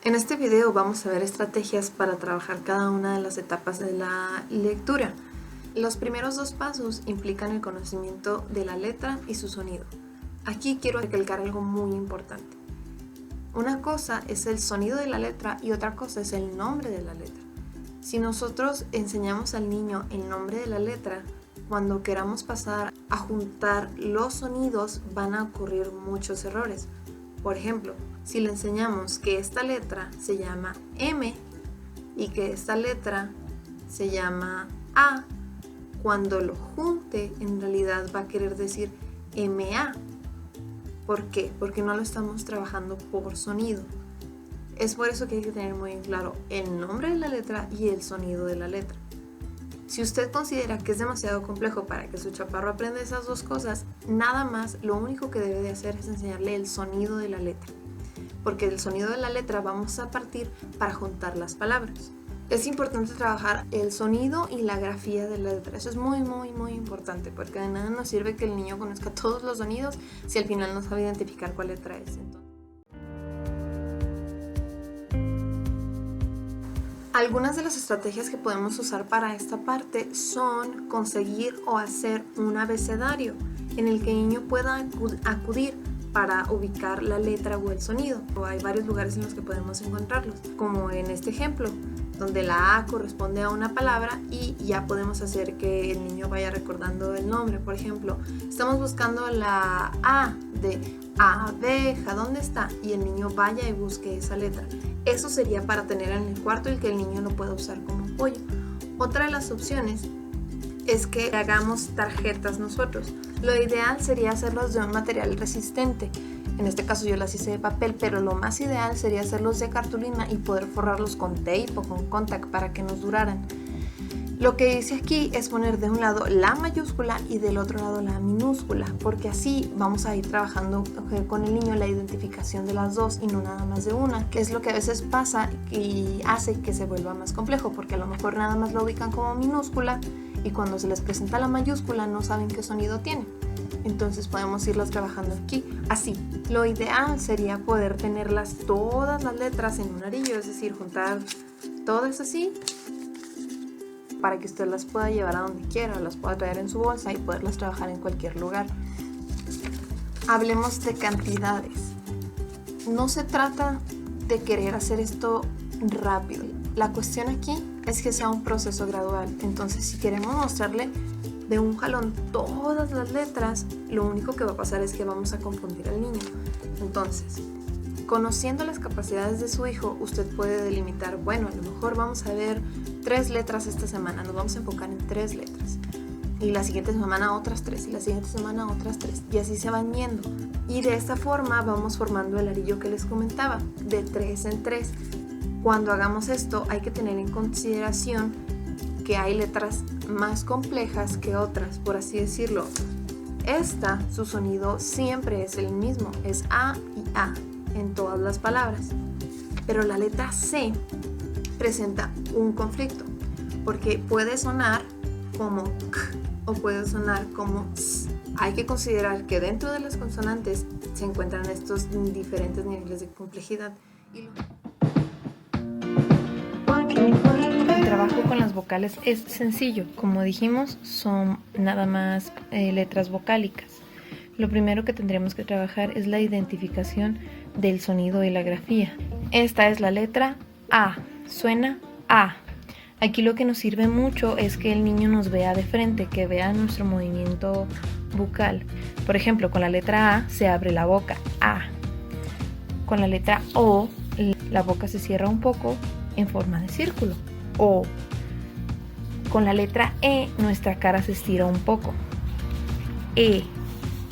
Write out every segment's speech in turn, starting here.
En este video vamos a ver estrategias para trabajar cada una de las etapas de la lectura. Los primeros dos pasos implican el conocimiento de la letra y su sonido. Aquí quiero recalcar algo muy importante. Una cosa es el sonido de la letra y otra cosa es el nombre de la letra. Si nosotros enseñamos al niño el nombre de la letra, cuando queramos pasar a juntar los sonidos van a ocurrir muchos errores. Por ejemplo, si le enseñamos que esta letra se llama M y que esta letra se llama A, cuando lo junte en realidad va a querer decir MA. ¿Por qué? Porque no lo estamos trabajando por sonido. Es por eso que hay que tener muy claro el nombre de la letra y el sonido de la letra. Si usted considera que es demasiado complejo para que su chaparro aprenda esas dos cosas, nada más lo único que debe de hacer es enseñarle el sonido de la letra. Porque del sonido de la letra vamos a partir para juntar las palabras. Es importante trabajar el sonido y la grafía de la letra. Eso es muy importante, porque de nada nos sirve que el niño conozca todos los sonidos si al final no sabe identificar cuál letra es. Algunas de las estrategias que podemos usar para esta parte son conseguir o hacer un abecedario en el que el niño pueda acudir para ubicar la letra o el sonido. Hay varios lugares en los que podemos encontrarlos, como en este ejemplo, donde la A corresponde a una palabra y ya podemos hacer que el niño vaya recordando el nombre. Por ejemplo, estamos buscando la A de abeja, ¿dónde está? Y el niño vaya y busque esa letra. Eso sería para tener en el cuarto y que el niño lo pueda usar como apoyo. Otra de las opciones es que hagamos tarjetas nosotros. Lo ideal sería hacerlos de un material resistente. En este caso yo las hice de papel, pero lo más ideal sería hacerlos de cartulina y poder forrarlos con tape o con contact para que nos duraran. Lo que hice aquí es poner de un lado la mayúscula y del otro lado la minúscula, porque así vamos a ir trabajando con el niño la identificación de las dos y no nada más de una, que es lo que a veces pasa y hace que se vuelva más complejo, porque a lo mejor nada más lo ubican como minúscula y cuando se les presenta la mayúscula no saben qué sonido tiene. Entonces podemos irlas trabajando aquí, así. Lo ideal sería poder tenerlas todas las letras en un arillo, es decir, juntar todas así, para que usted las pueda llevar a donde quiera, las pueda traer en su bolsa y poderlas trabajar en cualquier lugar. Hablemos de cantidades. No se trata de querer hacer esto rápido. La cuestión aquí es que sea un proceso gradual. Entonces, si queremos mostrarle de un jalón todas las letras, lo único que va a pasar es que vamos a confundir al niño. Entonces, conociendo las capacidades de su hijo, usted puede delimitar, bueno, a lo mejor vamos a ver 3 letras esta semana, nos vamos a enfocar en 3 letras. Y la siguiente semana otras 3, y la siguiente semana otras 3, y así se van yendo. Y de esta forma vamos formando el arillo que les comentaba, de 3 en 3. Cuando hagamos esto hay que tener en consideración que hay letras más complejas que otras, por así decirlo. Esta, su sonido siempre es el mismo, es A y A en todas las palabras. Pero la letra C presenta un conflicto, porque puede sonar como K o puede sonar como S. Hay que considerar que dentro de las consonantes se encuentran estos diferentes niveles de complejidad. El trabajo con las vocales es sencillo. Como dijimos, son nada más letras vocálicas. Lo primero que tendremos que trabajar es la identificación del sonido y la grafía. Esta es la letra A, suena A. Aquí lo que nos sirve mucho es que el niño nos vea de frente, que vea nuestro movimiento bucal. Por ejemplo, con la letra A se abre la boca, A. Con la letra O, la boca se cierra un poco en forma de círculo, O. Con la letra E, nuestra cara se estira un poco, E.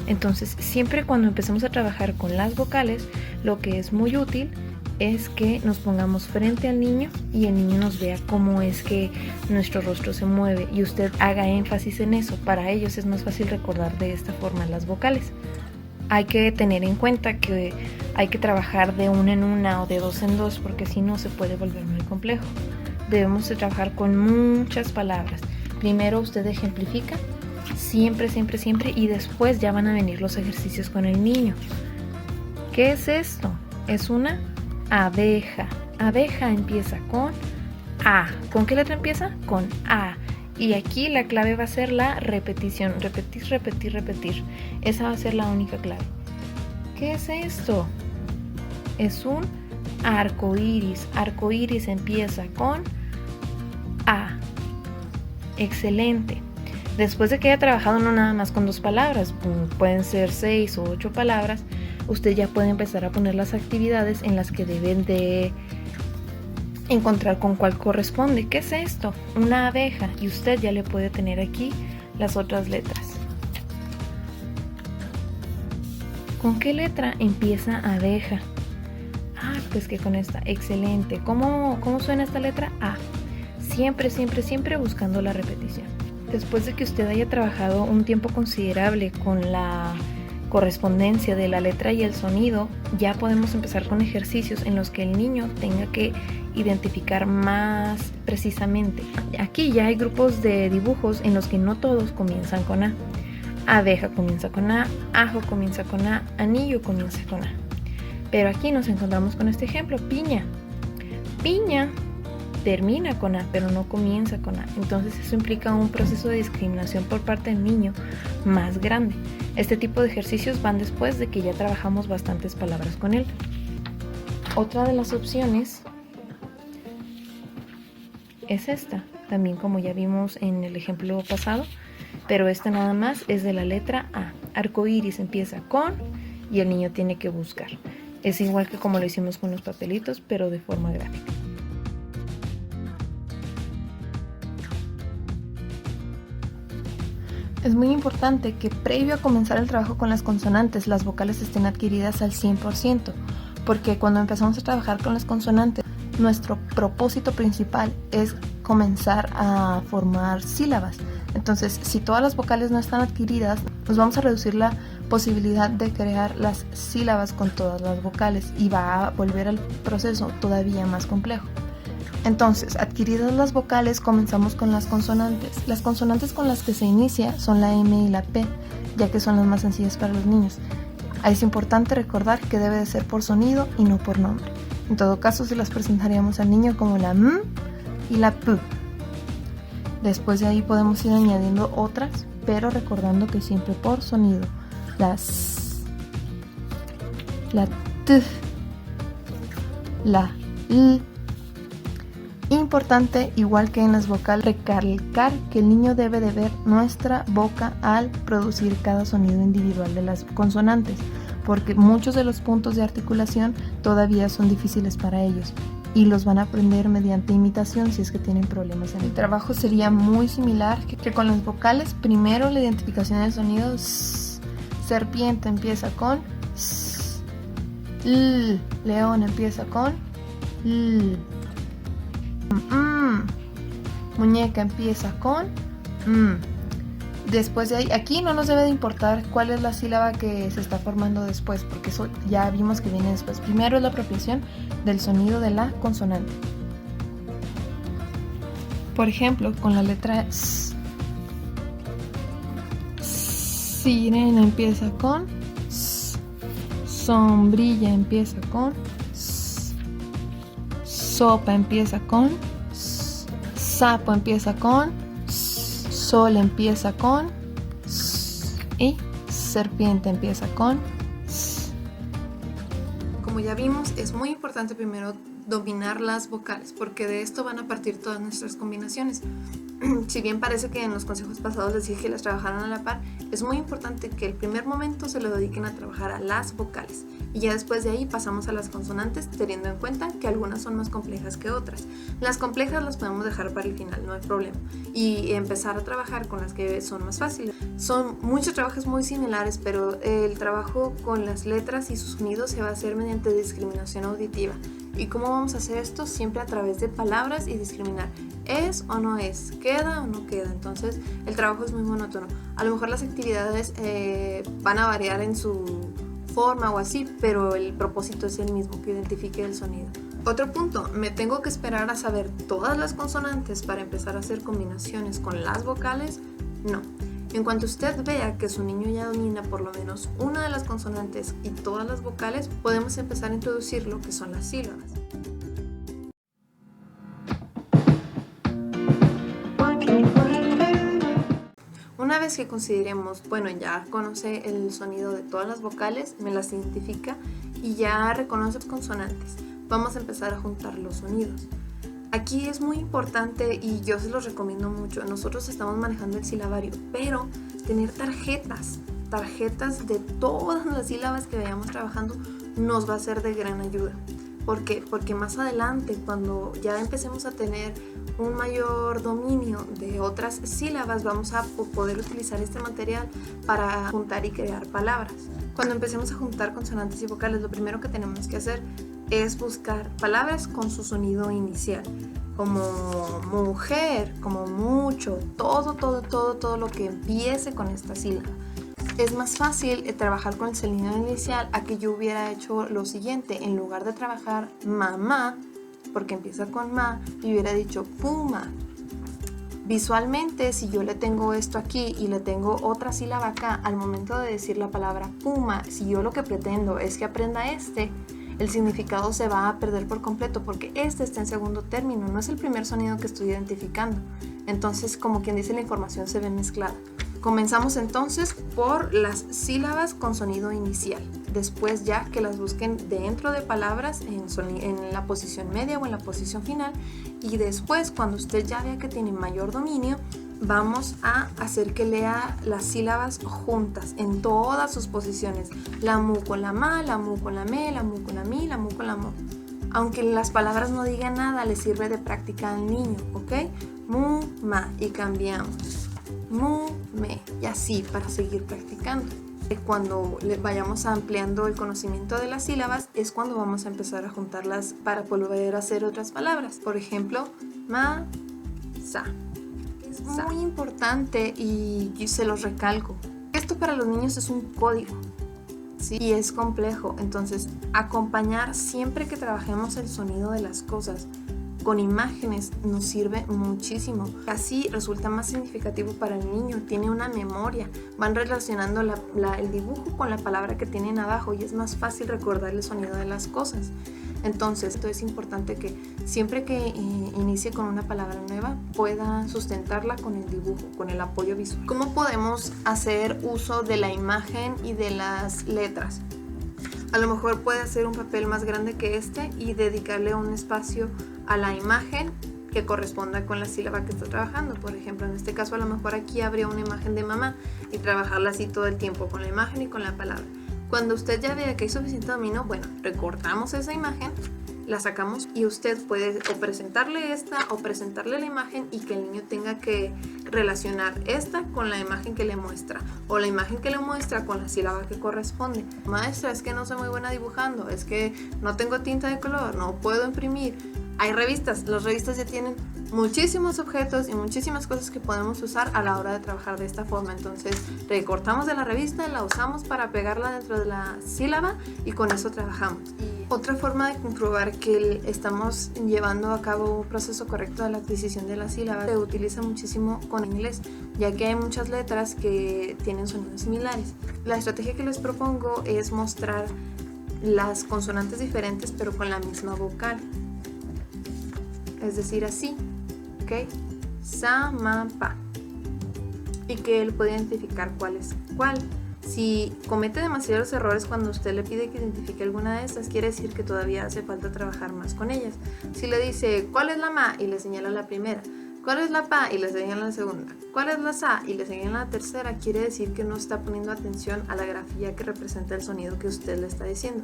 Entonces, siempre cuando empecemos a trabajar con las vocales, lo que es muy útil es que nos pongamos frente al niño y el niño nos vea cómo es que nuestro rostro se mueve y usted haga énfasis en eso. Para ellos es más fácil recordar de esta forma las vocales. Hay que tener en cuenta que hay que trabajar de una en una o de dos en dos, porque si no se puede volver muy complejo. Debemos de trabajar con muchas palabras. Primero usted ejemplifica, siempre, y después ya van a venir los ejercicios con el niño. ¿Qué es esto? Es una abeja. abeja empieza con A. ¿Con qué letra empieza? Con A. Y aquí la clave va a ser la repetición. Repetir, repetir, repetir. Esa va a ser la única clave. ¿Qué es esto? Es un arco iris. Arco iris empieza con A. Excelente. Después de que haya trabajado no nada más con 2 palabras, pueden ser 6 o 8 palabras, usted ya puede empezar a poner las actividades en las que deben de encontrar con cuál corresponde. ¿Qué es esto? Una abeja, y usted ya le puede tener aquí las otras letras. ¿Con qué letra empieza abeja? Pues que con esta. Excelente. ¿Cómo suena esta letra? A. Siempre, siempre, siempre buscando la repetición. Después de que usted haya trabajado un tiempo considerable con la correspondencia de la letra y el sonido, ya podemos empezar con ejercicios en los que el niño tenga que identificar más precisamente. Aquí ya hay grupos de dibujos en los que no todos comienzan con A. Abeja comienza con A, ajo comienza con A, anillo comienza con A. Pero aquí nos encontramos con este ejemplo, piña. Piña termina con A, pero no comienza con A. Entonces eso implica un proceso de discriminación por parte del niño más grande. Este tipo de ejercicios van después de que ya trabajamos bastantes palabras con él. Otra de las opciones es esta, también como ya vimos en el ejemplo pasado, pero esta nada más es de la letra A. Arco iris empieza con y el niño tiene que buscar. Es igual que como lo hicimos con los papelitos, pero de forma gráfica. Es muy importante que previo a comenzar el trabajo con las consonantes, las vocales estén adquiridas al 100%, porque cuando empezamos a trabajar con las consonantes, nuestro propósito principal es comenzar a formar sílabas. Entonces, si todas las vocales no están adquiridas, nos vamos a reducir la posibilidad de crear las sílabas con todas las vocales y va a volver al proceso todavía más complejo. Entonces, adquiridas las vocales, comenzamos con las consonantes. Las consonantes con las que se inicia son la M y la P, ya que son las más sencillas para los niños. Ahí es importante recordar que debe de ser por sonido y no por nombre. En todo caso, se las presentaríamos al niño como la M y la P. Después de ahí podemos ir añadiendo otras, pero recordando que siempre por sonido. La S, la T, la L. Importante, igual que en las vocales, recalcar que el niño debe de ver nuestra boca al producir cada sonido individual de las consonantes, porque muchos de los puntos de articulación todavía son difíciles para ellos y los van a aprender mediante imitación si es que tienen problemas en el trabajo. Sería muy similar que con las vocales. Primero la identificación del sonido. Serpiente empieza con S. León empieza con L. Muñeca empieza con Después de ahí, aquí no nos debe de importar cuál es la sílaba que se está formando después, porque eso ya vimos que viene después. Primero es la apropiación del sonido de la consonante. Por ejemplo, con la letra S. Sirena empieza con S. Sombrilla empieza con S. Sopa empieza con S. Sapo empieza con S. Sol empieza con S. Y serpiente empieza con S. Como ya vimos, es muy importante primero dominar las vocales, porque de esto van a partir todas nuestras combinaciones. Si bien parece que en los consejos pasados les dije que las trabajaran a la par, es muy importante que el primer momento se lo dediquen a trabajar a las vocales y ya después de ahí pasamos a las consonantes, teniendo en cuenta que algunas son más complejas que otras. Las complejas las podemos dejar para el final, no hay problema, y empezar a trabajar con las que son más fáciles. Son muchos trabajos muy similares, pero el trabajo con las letras y sus sonidos se va a hacer mediante discriminación auditiva. ¿Y cómo vamos a hacer esto? Siempre a través de palabras y discriminar. ¿Es o no es? ¿Queda o no queda? Entonces el trabajo es muy monótono. A lo mejor las actividades van a variar en su forma o así, pero el propósito es el mismo, que identifique el sonido. Otro punto, ¿me tengo que esperar a saber todas las consonantes para empezar a hacer combinaciones con las vocales? No. En cuanto usted vea que su niño ya domina por lo menos una de las consonantes y todas las vocales, podemos empezar a introducir lo que son las sílabas. vez que consideremos, bueno, ya conoce el sonido de todas las vocales, me las identifica y ya reconoce las consonantes, vamos a empezar a juntar los sonidos. Aquí es muy importante y yo se los recomiendo mucho. Nosotros estamos manejando el silabario, pero tener tarjetas de todas las sílabas que vayamos trabajando nos va a ser de gran ayuda. ¿Por qué? Porque más adelante, cuando ya empecemos a tener un mayor dominio de otras sílabas, vamos a poder utilizar este material para juntar y crear palabras. Cuando empecemos a juntar consonantes y vocales, lo primero que tenemos que hacer es buscar palabras con su sonido inicial, como mujer, como mucho, todo lo que empiece con esta sílaba. Es más fácil trabajar con el sonido inicial a que yo hubiera hecho lo siguiente. En lugar de trabajar mamá, porque empieza con ma, yo hubiera dicho puma. Visualmente, si yo le tengo esto aquí y le tengo otra sílaba acá, al momento de decir la palabra puma, si yo lo que pretendo es que aprenda el significado se va a perder por completo, porque este está en segundo término, no es el primer sonido que estoy identificando. Entonces, como quien dice, la información se ve mezclada. Comenzamos entonces por las sílabas con sonido inicial. Después ya que las busquen dentro de palabras en la posición media o en la posición final. Y después, cuando usted ya vea que tiene mayor dominio, vamos a hacer que lea las sílabas juntas en todas sus posiciones. La mu con la ma, la mu con la me, la mu con la mi, la mu con la mo. Aunque las palabras no digan nada, le sirve de práctica al niño, ¿ok? Mu, ma, y cambiamos. Mu, me, y así para seguir practicando. Cuando vayamos ampliando el conocimiento de las sílabas es cuando vamos a empezar a juntarlas para volver a hacer otras palabras. Por ejemplo, ma, sa. Es muy importante y se los recalco. Esto para los niños es un código, ¿sí? Y es complejo. Entonces, acompañar siempre que trabajemos el sonido de las cosas con imágenes nos sirve muchísimo. Así resulta más significativo para el niño, tiene una memoria, van relacionando el dibujo con la palabra que tienen abajo y es más fácil recordar el sonido de las cosas. Entonces, esto es importante que siempre que inicie con una palabra nueva pueda sustentarla con el dibujo, con el apoyo visual. ¿Cómo podemos hacer uso de la imagen y de las letras? A lo mejor puede hacer un papel más grande que este y dedicarle un espacio a la imagen que corresponda con la sílaba que está trabajando. Por ejemplo, en este caso a lo mejor aquí habría una imagen de mamá y trabajarla así todo el tiempo con la imagen y con la palabra. Cuando usted ya vea que hay suficiente dominio, bueno, recortamos esa imagen, la sacamos y usted puede o presentarle esta o presentarle la imagen y que el niño tenga que relacionar esta con la imagen que le muestra o la imagen que le muestra con la sílaba que corresponde. Maestra, es que no soy muy buena dibujando, es que no tengo tinta de color, no puedo imprimir. Hay revistas, las revistas ya tienen muchísimos objetos y muchísimas cosas que podemos usar a la hora de trabajar de esta forma. Entonces recortamos de la revista, la usamos para pegarla dentro de la sílaba y con eso trabajamos. Y otra forma de comprobar que estamos llevando a cabo un proceso correcto de la adquisición de la sílaba se utiliza muchísimo con inglés, ya que hay muchas letras que tienen sonidos similares. La estrategia que les propongo es mostrar las consonantes diferentes pero con la misma vocal. Es decir, así, ¿ok? Sa, ma, pa. Y que él puede identificar cuál es cuál. Si comete demasiados errores cuando usted le pide que identifique alguna de estas, quiere decir que todavía hace falta trabajar más con ellas. Si le dice, ¿cuál es la ma? Y le señala la primera. ¿Cuál es la pa? Y le señala la segunda. ¿Cuál es la sa? Y le señala la tercera. Quiere decir que no está poniendo atención a la grafía que representa el sonido que usted le está diciendo.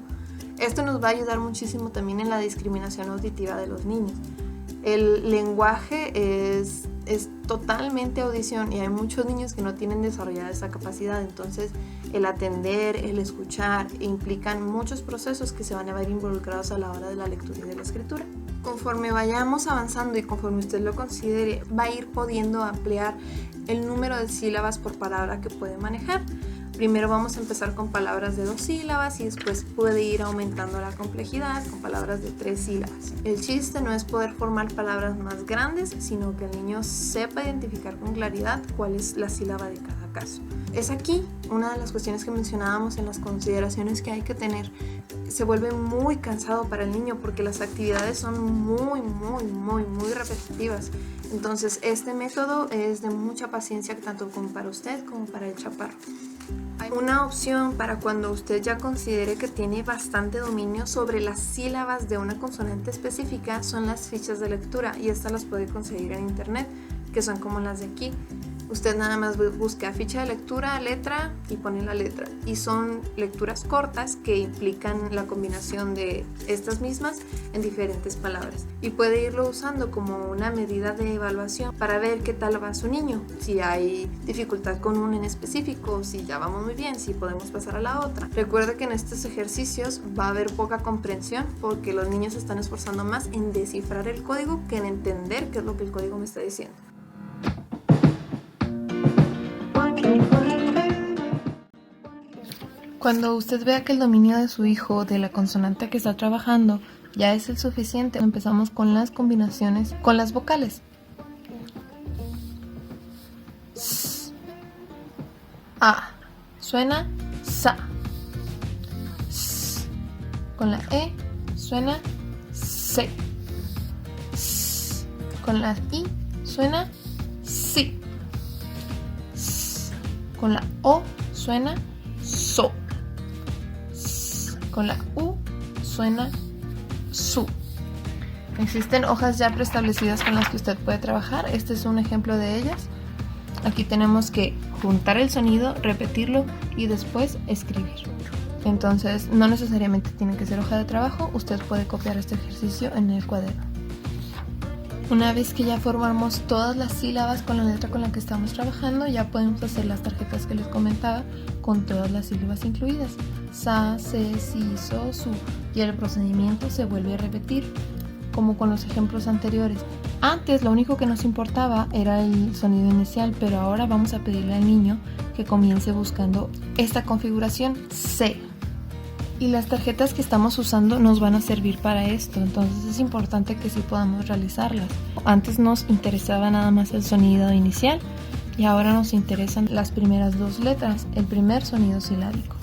Esto nos va a ayudar muchísimo también en la discriminación auditiva de los niños. El lenguaje es totalmente audición y hay muchos niños que no tienen desarrollada esa capacidad. Entonces el atender, el escuchar implican muchos procesos que se van a ver involucrados a la hora de la lectura y de la escritura. Conforme vayamos avanzando y conforme usted lo considere, va a ir pudiendo ampliar el número de sílabas por palabra que puede manejar. Primero vamos a empezar con palabras de 2 sílabas y después puede ir aumentando la complejidad con palabras de 3 sílabas. El chiste no es poder formar palabras más grandes, sino que el niño sepa identificar con claridad cuál es la sílaba de cada caso. Es aquí una de las cuestiones que mencionábamos en las consideraciones que hay que tener. Se vuelve muy cansado para el niño porque las actividades son muy repetitivas. Entonces este método es de mucha paciencia tanto como para usted como para el chaparro. Hay una opción para cuando usted ya considere que tiene bastante dominio sobre las sílabas de una consonante específica, son las fichas de lectura, y estas las puede conseguir en internet, que son como las de aquí. Usted nada más busca ficha de lectura, letra y pone la letra. Y son lecturas cortas que implican la combinación de estas mismas en diferentes palabras. Y puede irlo usando como una medida de evaluación para ver qué tal va su niño. Si hay dificultad con un en específico, si ya vamos muy bien, si podemos pasar a la otra. Recuerde que en estos ejercicios va a haber poca comprensión porque los niños se están esforzando más en descifrar el código que en entender qué es lo que el código me está diciendo. Cuando usted vea que el dominio de su hijo de la consonante que está trabajando ya es el suficiente, empezamos con las combinaciones con las vocales. S, A, suena sa. S, con la E suena se. S, con la I suena si. S, con la O suena so. Con la U suena su. Existen hojas ya preestablecidas con las que usted puede trabajar. Este es un ejemplo de ellas. Aquí tenemos que juntar el sonido, repetirlo y después escribir. Entonces no necesariamente tiene que ser hoja de trabajo. Usted puede copiar este ejercicio en el cuaderno. Una vez que ya formamos todas las sílabas con la letra con la que estamos trabajando, ya podemos hacer las tarjetas que les comentaba con todas las sílabas incluidas. Sa, se, si, so, su. Y el procedimiento se vuelve a repetir, como con los ejemplos anteriores. Antes lo único que nos importaba era el sonido inicial, pero ahora vamos a pedirle al niño que comience buscando esta configuración C. Y las tarjetas que estamos usando nos van a servir para esto, entonces es importante que sí podamos realizarlas. Antes nos interesaba nada más el sonido inicial y ahora nos interesan las primeras 2 letras, el primer sonido silábico.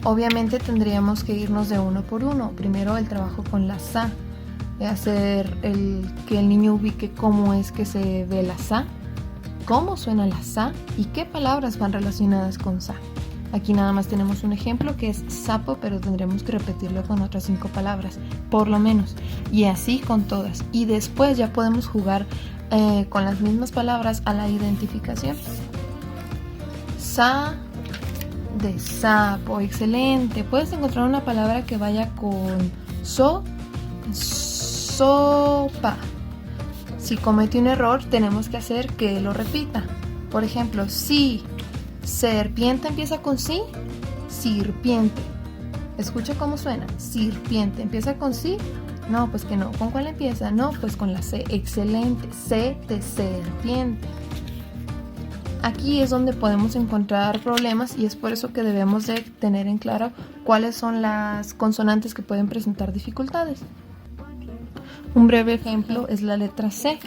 Obviamente tendríamos que irnos de uno por uno. Primero el trabajo con la sa, hacer que el niño ubique cómo es que se ve la sa, cómo suena la sa y qué palabras van relacionadas con sa. Aquí nada más tenemos un ejemplo que es sapo, pero tendremos que repetirlo con otras 5 palabras, por lo menos. Y así con todas. Y después ya podemos jugar con las mismas palabras a la identificación. Sa de sapo, excelente. Puedes encontrar una palabra que vaya con so, sopa. Si comete un error, tenemos que hacer que lo repita. Por ejemplo, si serpiente empieza con sí, sirpiente. Escucha cómo suena. Sirpiente. ¿Empieza con sí? No, pues que no. ¿Con cuál empieza? No, pues con la C. Excelente. C de serpiente. Aquí es donde podemos encontrar problemas y es por eso que debemos de tener en claro cuáles son las consonantes que pueden presentar dificultades. Un breve ejemplo es la letra C.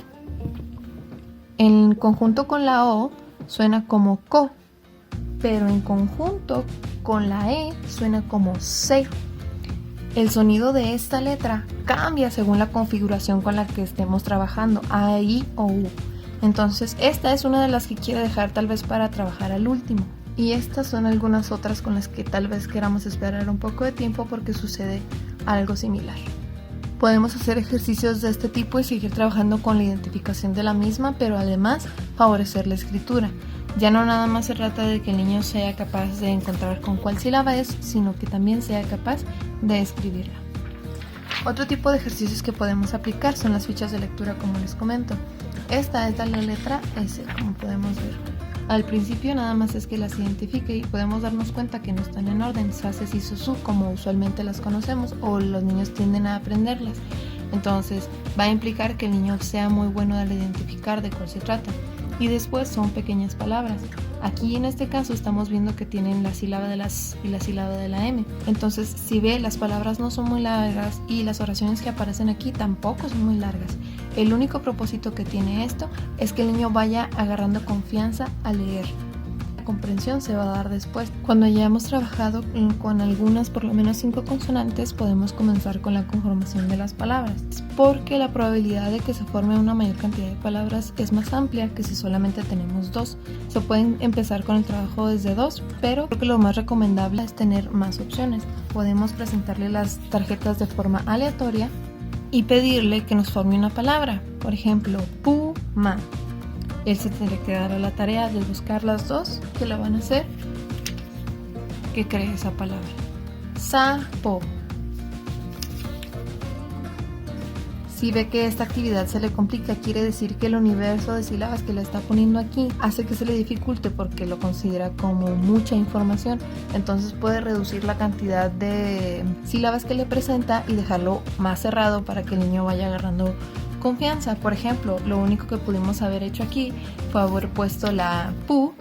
En conjunto con la O suena como co, pero en conjunto con la E suena como C. El sonido de esta letra cambia según la configuración con la que estemos trabajando, A, I o U. Entonces esta es una de las que quiero dejar tal vez para trabajar al último. Y estas son algunas otras con las que tal vez queramos esperar un poco de tiempo porque sucede algo similar. Podemos hacer ejercicios de este tipo y seguir trabajando con la identificación de la misma, pero además favorecer la escritura. Ya no nada más se trata de que el niño sea capaz de encontrar con cuál sílaba es, sino que también sea capaz de escribirla. Otro tipo de ejercicios que podemos aplicar son las fichas de lectura, como les comento. Esta es la letra S, como podemos ver. Al principio nada más es que las identifique y podemos darnos cuenta que no están en orden, sa, se, si, so, su, como usualmente las conocemos o los niños tienden a aprenderlas. Entonces va a implicar que el niño sea muy bueno al identificar de cuál se trata. Y después son pequeñas palabras. Aquí en este caso estamos viendo que tienen la sílaba de las y la sílaba de la M. Entonces, si ve, las palabras no son muy largas y las oraciones que aparecen aquí tampoco son muy largas. El único propósito que tiene esto es que el niño vaya agarrando confianza al leer. La comprensión se va a dar después. Cuando ya hemos trabajado con algunas, por lo menos 5 consonantes, podemos comenzar con la conformación de las palabras, porque la probabilidad de que se forme una mayor cantidad de palabras es más amplia que si solamente tenemos 2. Se pueden empezar con el trabajo desde 2, pero creo que lo más recomendable es tener más opciones. Podemos presentarle las tarjetas de forma aleatoria y pedirle que nos forme una palabra. Por ejemplo, puma. Él se tendría que dar a la tarea de buscar las 2 que la van a hacer que cree esa palabra. Sapo. Si ve que esta actividad se le complica, quiere decir que el universo de sílabas que le está poniendo aquí hace que se le dificulte porque lo considera como mucha información. Entonces puede reducir la cantidad de sílabas que le presenta y dejarlo más cerrado para que el niño vaya agarrando confianza. Por ejemplo, lo único que pudimos haber hecho aquí fue haber puesto la pu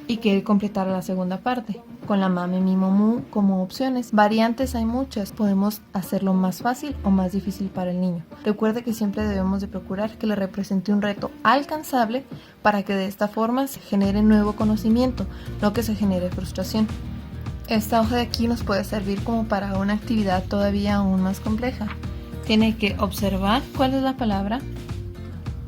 y que él completara la segunda parte con la mame, mi, mu como opciones. Variantes hay muchas, podemos hacerlo más fácil o más difícil para el niño. Recuerde que siempre debemos de procurar que le represente un reto alcanzable para que de esta forma se genere nuevo conocimiento, no que se genere frustración. Esta hoja de aquí nos puede servir como para una actividad todavía aún más compleja. Tiene que observar cuál es la palabra,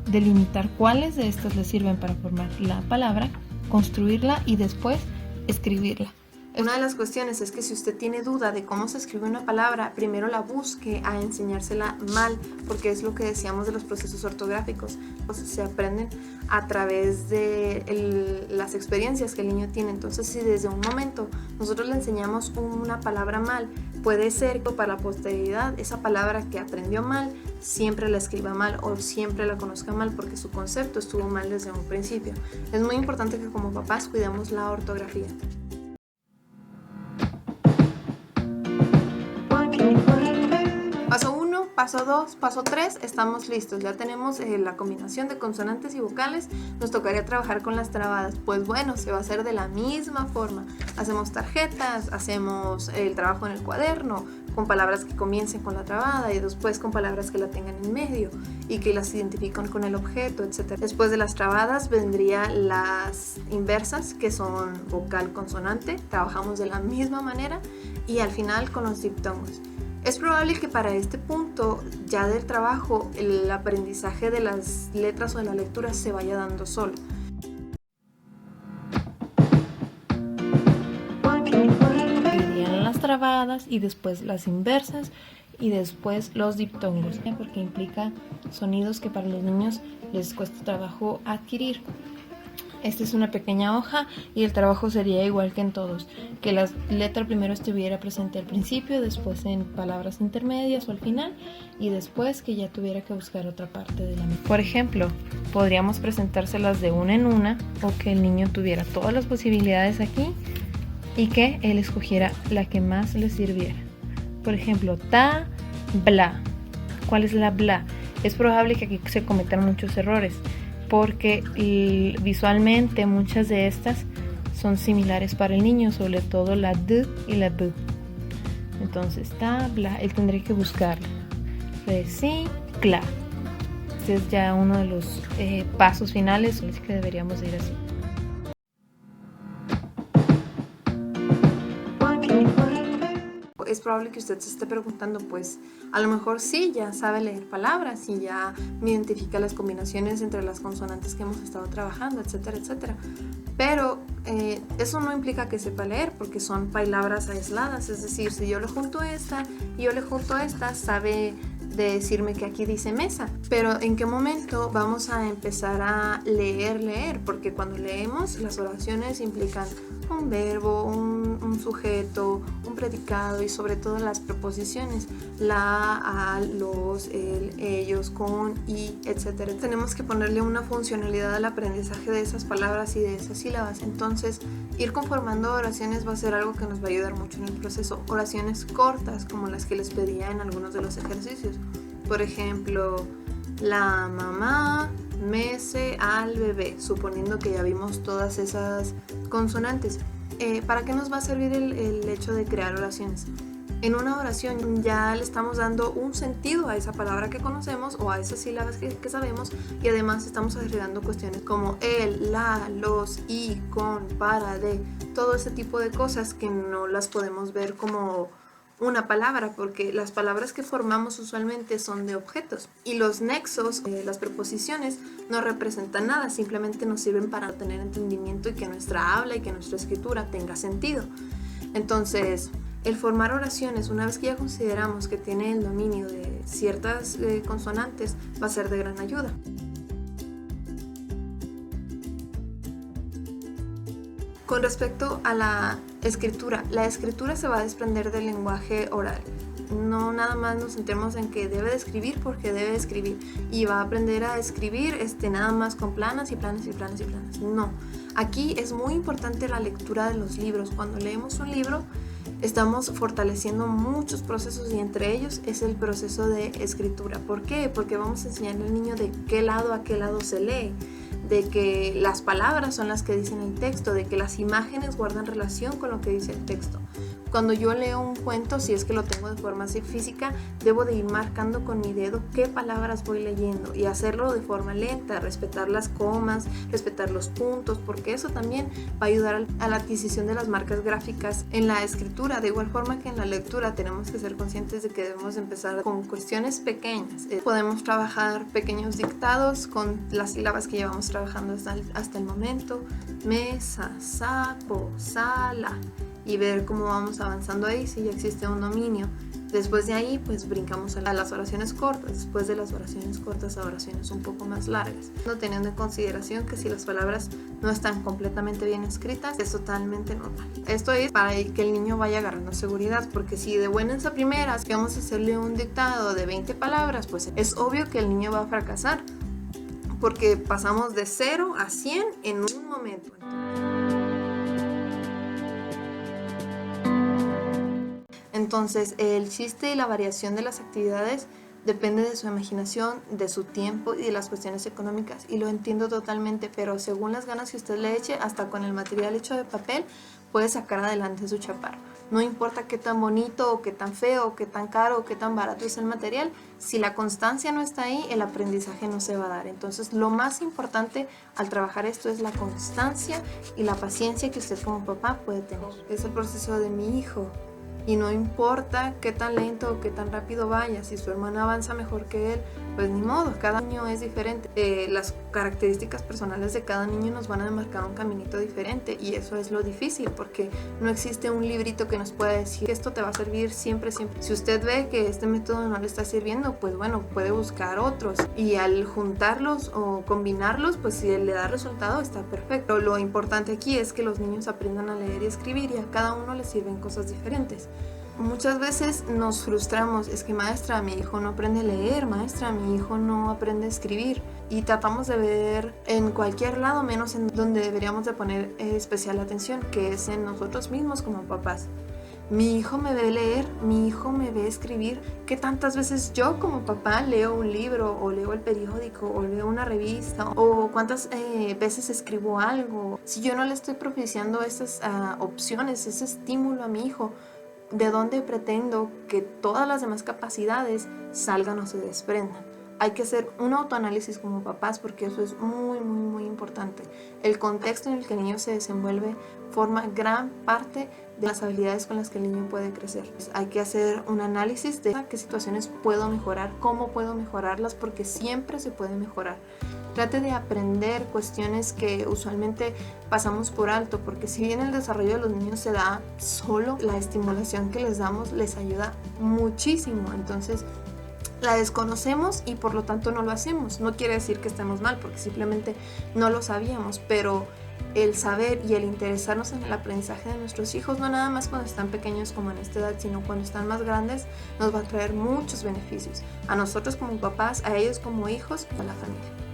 delimitar cuáles de estas le sirven para formar la palabra, construirla y después escribirla. Una de las cuestiones es que si usted tiene duda de cómo se escribe una palabra, primero la busque a enseñársela mal, porque es lo que decíamos de los procesos ortográficos. Se aprenden a través de las experiencias que el niño tiene. Entonces, si desde un momento nosotros le enseñamos una palabra mal, puede ser que para la posteridad esa palabra que aprendió mal siempre la escriba mal o siempre la conozca mal porque su concepto estuvo mal desde un principio. Es muy importante que como papás cuidemos la ortografía. Paso 1, paso 2, paso 3, estamos listos. Ya tenemos la combinación de consonantes y vocales. Nos tocaría trabajar con las trabadas. Pues bueno, se va a hacer de la misma forma. Hacemos tarjetas, hacemos el trabajo en el cuaderno, con palabras que comiencen con la trabada y después con palabras que la tengan en medio y que las identifican con el objeto, etc. Después de las trabadas vendrían las inversas, que son vocal-consonante. Trabajamos de la misma manera y al final con los diptongos. Es probable que para este punto ya del trabajo el aprendizaje de las letras o de la lectura se vaya dando solo. Irían las trabadas y después las inversas y después los diptongos, porque implica sonidos que para los niños les cuesta trabajo adquirir. Esta es una pequeña hoja y el trabajo sería igual que en todos, que la letra primero estuviera presente al principio, después en palabras intermedias o al final y después que ya tuviera que buscar otra parte de la misma. Por ejemplo, podríamos presentárselas de una en una o que el niño tuviera todas las posibilidades aquí y que él escogiera la que más le sirviera. Por ejemplo, ta, bla. ¿Cuál es la bla? Es probable que aquí se cometan muchos errores, porque visualmente muchas de estas son similares para el niño, sobre todo la d y la b. Entonces, ta, bla, él tendría que buscarla. Recicla. Este es ya uno de los pasos finales que deberíamos ir así. Es probable que usted se esté preguntando, pues a lo mejor sí, ya sabe leer palabras y ya identifica las combinaciones entre las consonantes que hemos estado trabajando, etcétera, etcétera. Pero eso no implica que sepa leer, porque son palabras aisladas. Es decir, si yo le junto esta y yo le junto esta, sabe de decirme que aquí dice mesa. Pero ¿en qué momento vamos a empezar a leer? Porque cuando leemos, las oraciones implican un verbo, un sujeto, un predicado y sobre todo las preposiciones, la, a, los, el, ellos, con, y, etc. Tenemos que ponerle una funcionalidad al aprendizaje de esas palabras y de esas sílabas. Entonces, ir conformando oraciones va a ser algo que nos va a ayudar mucho en el proceso. Oraciones cortas, como las que les pedía en algunos de los ejercicios. Por ejemplo, la mamá mece al bebé, suponiendo que ya vimos todas esas consonantes. ¿Para qué nos va a servir el hecho de crear oraciones? En una oración ya le estamos dando un sentido a esa palabra que conocemos o a esas sílabas que sabemos, y además estamos agregando cuestiones como el, la, los, y, con, para, de, todo ese tipo de cosas que no las podemos ver como una palabra, porque las palabras que formamos usualmente son de objetos, y los nexos, las preposiciones, no representan nada, simplemente nos sirven para tener entendimiento y que nuestra habla y que nuestra escritura tenga sentido. Entonces, el formar oraciones, una vez que ya consideramos que tiene el dominio de ciertas consonantes, va a ser de gran ayuda. Con respecto a la escritura se va a desprender del lenguaje oral. No nada más nos centremos en que debe de escribir porque debe de escribir y va a aprender a escribir nada más con planas y planas y planas y planas. No, aquí es muy importante la lectura de los libros. Cuando leemos un libro estamos fortaleciendo muchos procesos y entre ellos es el proceso de escritura. ¿Por qué? Porque vamos a enseñarle al niño de qué lado a qué lado se lee, de que las palabras son las que dicen el texto, de que las imágenes guardan relación con lo que dice el texto. Cuando yo leo un cuento, si es que lo tengo de forma así física, debo de ir marcando con mi dedo qué palabras voy leyendo y hacerlo de forma lenta, respetar las comas, respetar los puntos, porque eso también va a ayudar a la adquisición de las marcas gráficas en la escritura. De igual forma que en la lectura tenemos que ser conscientes de que debemos empezar con cuestiones pequeñas. Podemos trabajar pequeños dictados con las sílabas que llevamos trabajando hasta el momento: mesa, sapo, sala, y ver cómo vamos avanzando ahí, si ya existe un dominio. Después de ahí, pues brincamos a las oraciones cortas, después de las oraciones cortas a oraciones un poco más largas, no teniendo en consideración que si las palabras no están completamente bien escritas, es totalmente normal. Esto es para que el niño vaya agarrando seguridad, porque si de buenas a primeras que vamos a hacerle un dictado de 20 palabras, pues es obvio que el niño va a fracasar, porque pasamos de 0 a 100 en un momento. Entonces, el chiste y la variación de las actividades depende de su imaginación, de su tiempo y de las cuestiones económicas. Y lo entiendo totalmente, pero según las ganas que usted le eche, hasta con el material hecho de papel, puede sacar adelante su chaparro. No importa qué tan bonito o qué tan feo o qué tan caro o qué tan barato es el material, si la constancia no está ahí, el aprendizaje no se va a dar. Entonces, lo más importante al trabajar esto es la constancia y la paciencia que usted como papá puede tener. Es el proceso de mi hijo. Y no importa qué tan lento o qué tan rápido vaya, si su hermano avanza mejor que él, pues ni modo, cada niño es diferente. Las características personales de cada niño nos van a marcar un caminito diferente, y eso es lo difícil, porque no existe un librito que nos pueda decir que esto te va a servir siempre, siempre. Si usted ve que este método no le está sirviendo, pues bueno, puede buscar otros, y al juntarlos o combinarlos, pues si le da resultado está perfecto. Pero lo importante aquí es que los niños aprendan a leer y escribir, y a cada uno les sirven cosas diferentes. Muchas veces nos frustramos, es que maestra, mi hijo no aprende a leer, maestra, mi hijo no aprende a escribir, y tratamos de ver en cualquier lado menos en donde deberíamos de poner especial atención, que es en nosotros mismos como papás. Mi hijo me ve leer, mi hijo me ve escribir. ¿Qué tantas veces yo como papá leo un libro o leo el periódico o leo una revista? ¿O cuántas veces escribo algo? Si yo no le estoy propiciando esas opciones, ese estímulo a mi hijo, ¿de dónde pretendo que todas las demás capacidades salgan o se desprendan? Hay que hacer un autoanálisis como papás, porque eso es muy, muy, muy importante. El contexto en el que el niño se desenvuelve forma gran parte de las habilidades con las que el niño puede crecer. Hay que hacer un análisis de qué situaciones puedo mejorar, cómo puedo mejorarlas, porque siempre se puede mejorar. Trate de aprender cuestiones que usualmente pasamos por alto, porque si bien el desarrollo de los niños se da solo, la estimulación que les damos les ayuda muchísimo. Entonces, la desconocemos y por lo tanto no lo hacemos. No quiere decir que estemos mal, porque simplemente no lo sabíamos, pero el saber y el interesarnos en el aprendizaje de nuestros hijos, no nada más cuando están pequeños como en esta edad, sino cuando están más grandes, nos va a traer muchos beneficios. A nosotros como papás, a ellos como hijos, a la familia.